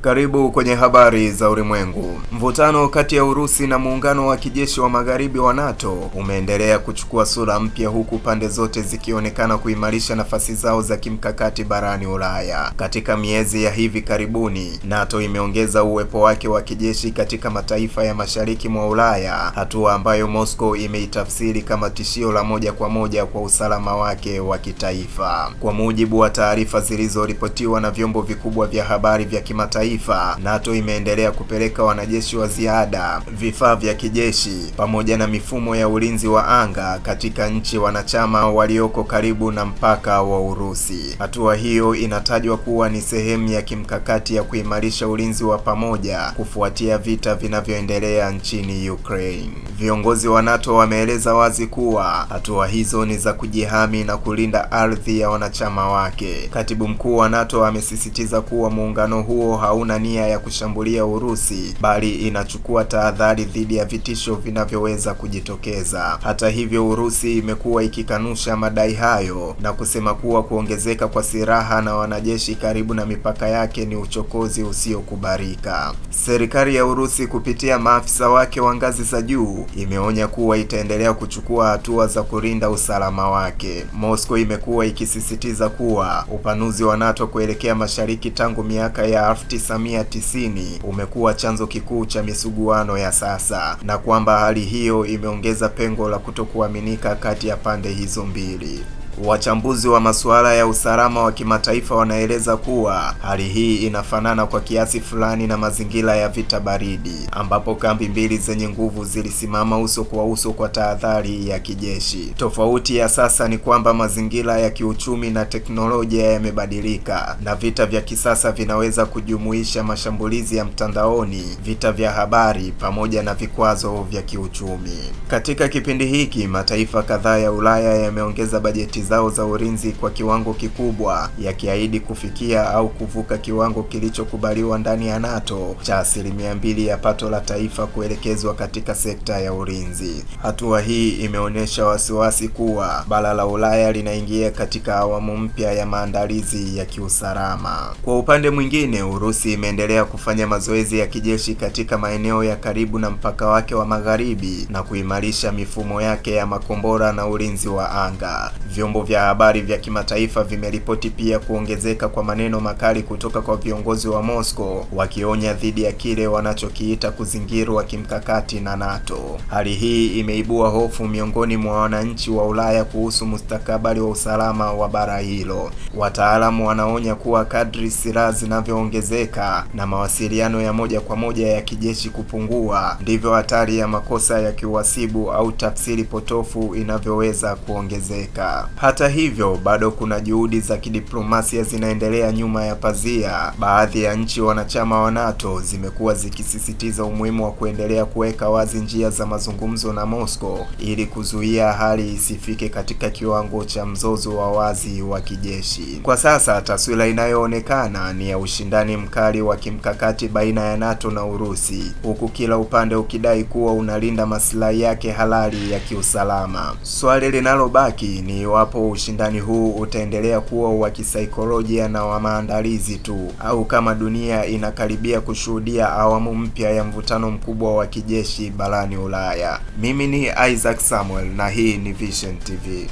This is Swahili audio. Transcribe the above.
Karibu kwenye habari za ulimwengu. Mvutano kati ya Urusi na muungano wa kijeshi wa magharibi wa NATO umeendelea kuchukua sura mpya, huku pande zote zikionekana kuimarisha nafasi zao za kimkakati barani Ulaya. Katika miezi ya hivi karibuni, NATO imeongeza uwepo wake wa kijeshi katika mataifa ya mashariki mwa Ulaya, hatua ambayo Moscow imeitafsiri kama tishio la moja kwa moja kwa usalama wake wa kitaifa. Kwa mujibu wa taarifa zilizoripotiwa na vyombo vikubwa vya habari vya kimataifa, NATO imeendelea kupeleka wanajeshi wa ziada, vifaa vya kijeshi pamoja na mifumo ya ulinzi wa anga katika nchi wanachama walioko karibu na mpaka wa Urusi. Hatua hiyo inatajwa kuwa ni sehemu ya kimkakati ya kuimarisha ulinzi wa pamoja kufuatia vita vinavyoendelea nchini Ukraine. Viongozi wa NATO wameeleza wazi kuwa hatua hizo ni za kujihami na kulinda ardhi ya wanachama wake. Katibu mkuu wa NATO amesisitiza kuwa muungano huo hauna nia ya kushambulia Urusi, bali inachukua tahadhari dhidi ya vitisho vinavyoweza kujitokeza. Hata hivyo, Urusi imekuwa ikikanusha madai hayo na kusema kuwa kuongezeka kwa silaha na wanajeshi karibu na mipaka yake ni uchokozi usiokubalika. Serikali ya Urusi kupitia maafisa wake wa ngazi za juu imeonya kuwa itaendelea kuchukua hatua za kulinda usalama wake. Moscow imekuwa ikisisitiza kuwa upanuzi wa NATO kuelekea mashariki tangu miaka ya 1990 umekuwa chanzo kikuu cha misuguano ya sasa, na kwamba hali hiyo imeongeza pengo la kutokuaminika kati ya pande hizo mbili. Wachambuzi wa masuala ya usalama wa kimataifa wanaeleza kuwa hali hii inafanana kwa kiasi fulani na mazingira ya vita baridi, ambapo kambi mbili zenye nguvu zilisimama uso kwa uso kwa tahadhari ya kijeshi. Tofauti ya sasa ni kwamba mazingira ya kiuchumi na teknolojia yamebadilika, na vita vya kisasa vinaweza kujumuisha mashambulizi ya mtandaoni, vita vya habari pamoja na vikwazo vya kiuchumi. Katika kipindi hiki, mataifa kadhaa ya Ulaya yameongeza bajeti zao za ulinzi kwa kiwango kikubwa, yakiahidi kufikia au kuvuka kiwango kilichokubaliwa ndani ya NATO cha 2% ya pato la taifa kuelekezwa katika sekta ya ulinzi. Hatua hii imeonyesha wasiwasi kuwa bara la Ulaya linaingia katika awamu mpya ya maandalizi ya kiusalama. Kwa upande mwingine, Urusi imeendelea kufanya mazoezi ya kijeshi katika maeneo ya karibu na mpaka wake wa magharibi na kuimarisha mifumo yake ya makombora na ulinzi wa anga. Vyombo vya habari vya kimataifa vimeripoti pia kuongezeka kwa maneno makali kutoka kwa viongozi wa Moscow, wakionya dhidi ya kile wanachokiita kuzingirwa kimkakati na NATO. Hali hii imeibua hofu miongoni mwa wananchi wa Ulaya kuhusu mustakabali wa usalama wa bara hilo. Wataalamu wanaonya kuwa kadri silaha zinavyoongezeka na mawasiliano ya moja kwa moja ya kijeshi kupungua, ndivyo hatari ya makosa ya kiuhasibu au tafsiri potofu inavyoweza kuongezeka. Hata hivyo, bado kuna juhudi za kidiplomasia zinaendelea nyuma ya pazia. Baadhi ya nchi wanachama wa NATO zimekuwa zikisisitiza umuhimu wa kuendelea kuweka wazi njia za mazungumzo na Moscow ili kuzuia hali isifike katika kiwango cha mzozo wa wazi wa kijeshi. Kwa sasa, taswira inayoonekana ni ya ushindani mkali wa kimkakati baina ya NATO na Urusi, huku kila upande ukidai kuwa unalinda maslahi yake halali ya kiusalama. Swali linalobaki ni iwapo ushindani huu utaendelea kuwa wa kisaikolojia na wa maandalizi tu, au kama dunia inakaribia kushuhudia awamu mpya ya mvutano mkubwa wa kijeshi barani Ulaya. Mimi ni Isaac Samuel na hii ni Vision TV.